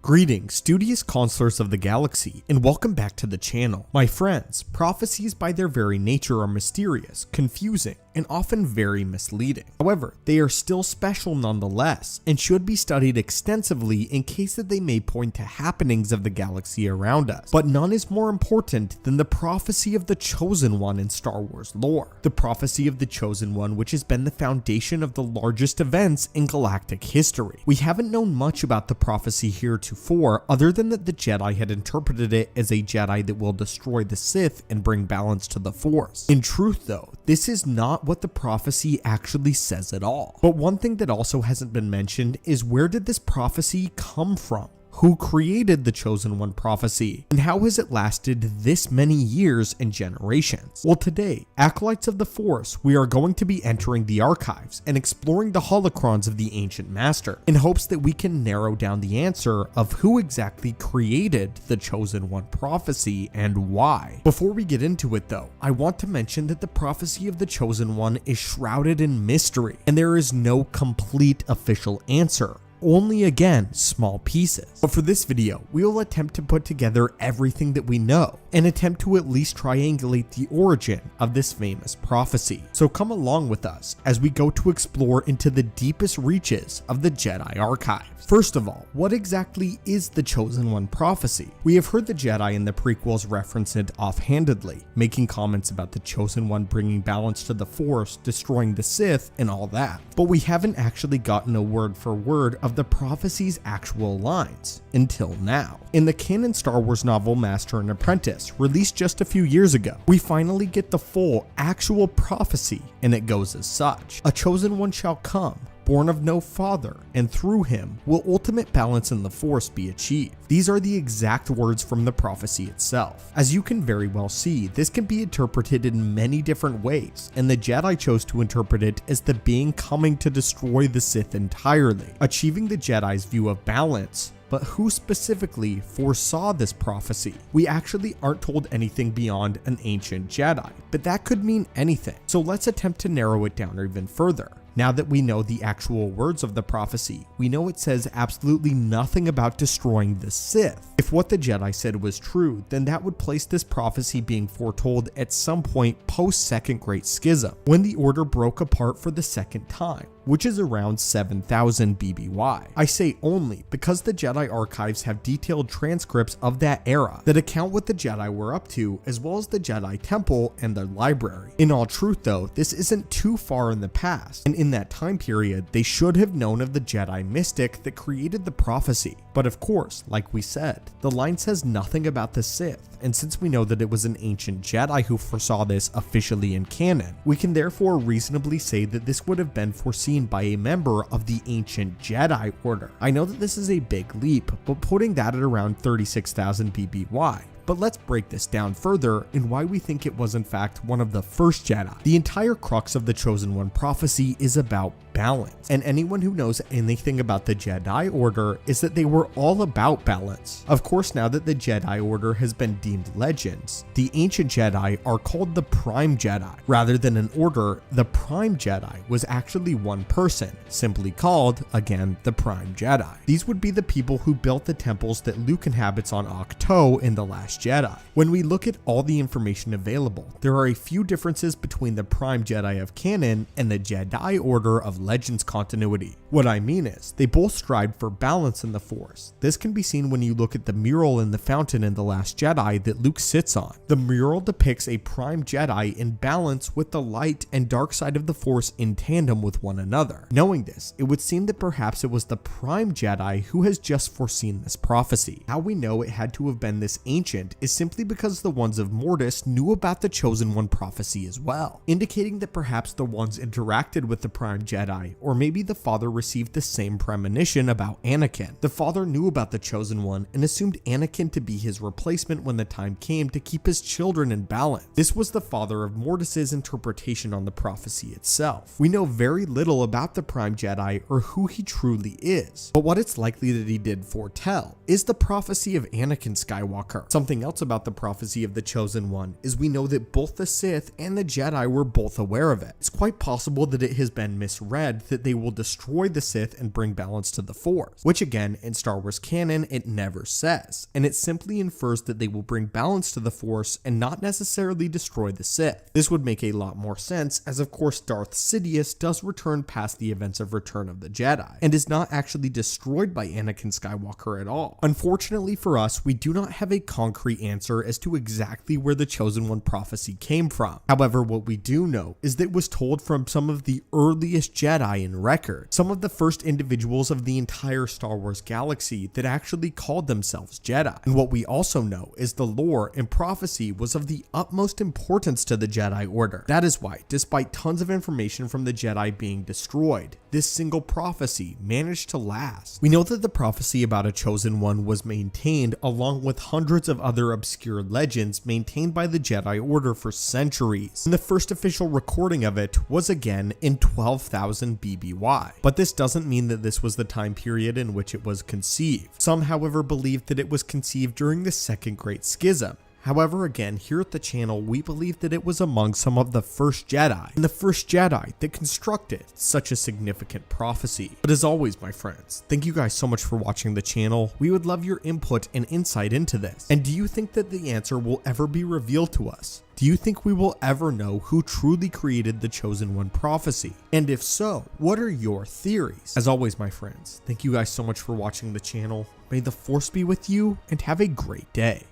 Greetings, studious counselors of the galaxy, and welcome back to the channel. My friends, prophecies by their very nature are mysterious, confusing, and often very misleading. However, they are still special nonetheless, and should be studied extensively in case that they may point to happenings of the galaxy around us. But none is more important than the prophecy of the Chosen One in Star Wars lore. The prophecy of the Chosen One, which has been the foundation of the largest events in galactic history. We haven't known much about the prophecy heretofore, other than that the Jedi had interpreted it as a Jedi that will destroy the Sith and bring balance to the Force. In truth though, this is not what the prophecy actually says at all. But one thing that also hasn't been mentioned is, where did this prophecy come from? Who created the Chosen One prophecy, and how has it lasted this many years and generations? Well, today, Acolytes of the Force, we are going to be entering the archives and exploring the holocrons of the Ancient Master in hopes that we can narrow down the answer of who exactly created the Chosen One prophecy and why. Before we get into it though, I want to mention that the prophecy of the Chosen One is shrouded in mystery, and there is no complete official answer. Only, again, small pieces. But for this video, we will attempt to put together everything that we know and attempt to at least triangulate the origin of this famous prophecy. So come along with us as we go to explore into the deepest reaches of the Jedi archives. First of all, what exactly is the Chosen One prophecy? We have heard the Jedi in the prequels reference it offhandedly, making comments about the Chosen One bringing balance to the Force, destroying the Sith, and all that. But we haven't actually gotten a word for word of the prophecy's actual lines until now. In the canon Star Wars novel Master and Apprentice, released just a few years ago, we finally get the full actual prophecy, and it goes as such. A chosen one shall come, born of no father, and through him will ultimate balance in the Force be achieved. These are the exact words from the prophecy itself. As you can very well see, this can be interpreted in many different ways, and the Jedi chose to interpret it as the being coming to destroy the Sith entirely, achieving the Jedi's view of balance. But who specifically foresaw this prophecy? We actually aren't told anything beyond an ancient Jedi, but that could mean anything. So let's attempt to narrow it down even further. Now that we know the actual words of the prophecy, we know it says absolutely nothing about destroying the Sith. If what the Jedi said was true, then that would place this prophecy being foretold at some point post Second Great Schism, when the Order broke apart for the second time, which is around 7000 BBY. I say only because the Jedi archives have detailed transcripts of that era that account what the Jedi were up to, as well as the Jedi Temple and their library. In all truth though, this isn't too far in the past, and in that time period, they should have known of the Jedi mystic that created the prophecy. But of course, like we said, the line says nothing about the Sith, and since we know that it was an ancient Jedi who foresaw this officially in canon, we can therefore reasonably say that this would have been foreseen by a member of the ancient Jedi Order. I know that this is a big leap, but putting that at around 36,000 BBY. But let's break this down further and why we think it was in fact one of the first Jedi. The entire crux of the Chosen One prophecy is about balance, and anyone who knows anything about the Jedi Order is that they were all about balance. Of course, now that the Jedi Order has been deemed legends, the ancient Jedi are called the Prime Jedi. Rather than an order, the Prime Jedi was actually one person, simply called, again, the Prime Jedi. These would be the people who built the temples that Luke inhabits on Ahch-To in The Last Jedi. When we look at all the information available, there are a few differences between the Prime Jedi of canon and the Jedi Order of Legends continuity. What I mean is, they both strive for balance in the Force. This can be seen when you look at the mural in the fountain in The Last Jedi that Luke sits on. The mural depicts a Prime Jedi in balance with the light and dark side of the Force in tandem with one another. Knowing this, it would seem that perhaps it was the Prime Jedi who has just foreseen this prophecy. How we know it had to have been this ancient is simply because the ones of Mortis knew about the Chosen One prophecy as well, indicating that perhaps the ones interacted with the Prime Jedi, or maybe the father received the same premonition about Anakin. The father knew about the Chosen One and assumed Anakin to be his replacement when the time came to keep his children in balance. This was the father of Mortis's interpretation on the prophecy itself. We know very little about the Prime Jedi or who he truly is, but what it's likely that he did foretell is the prophecy of Anakin Skywalker. Something else about the prophecy of the Chosen One is we know that both the Sith and the Jedi were both aware of it. It's quite possible that it has been misread read that they will destroy the Sith and bring balance to the Force, which again, in Star Wars canon, it never says, and it simply infers that they will bring balance to the Force and not necessarily destroy the Sith. This would make a lot more sense, as of course Darth Sidious does return past the events of Return of the Jedi, and is not actually destroyed by Anakin Skywalker at all. Unfortunately for us, we do not have a concrete answer as to exactly where the Chosen One prophecy came from. However, what we do know is that it was told from some of the earliest Jedi in record, some of the first individuals of the entire Star Wars galaxy that actually called themselves Jedi. And what we also know is the lore and prophecy was of the utmost importance to the Jedi Order. That is why, despite tons of information from the Jedi being destroyed, this single prophecy managed to last. We know that the prophecy about a Chosen One was maintained along with hundreds of other obscure legends maintained by the Jedi Order for centuries, and the first official recording of it was again in 12,000 BBY. But this doesn't mean that this was the time period in which it was conceived. Some, however, believe that it was conceived during the Second Great Schism. However, again, here at the channel, we believe that it was among some of the first Jedi, and the first Jedi that constructed such a significant prophecy. But as always, my friends, thank you guys so much for watching the channel. We would love your input and insight into this. And do you think that the answer will ever be revealed to us? Do you think we will ever know who truly created the Chosen One prophecy? And if so, what are your theories? As always, my friends, thank you guys so much for watching the channel. May the Force be with you, and have a great day.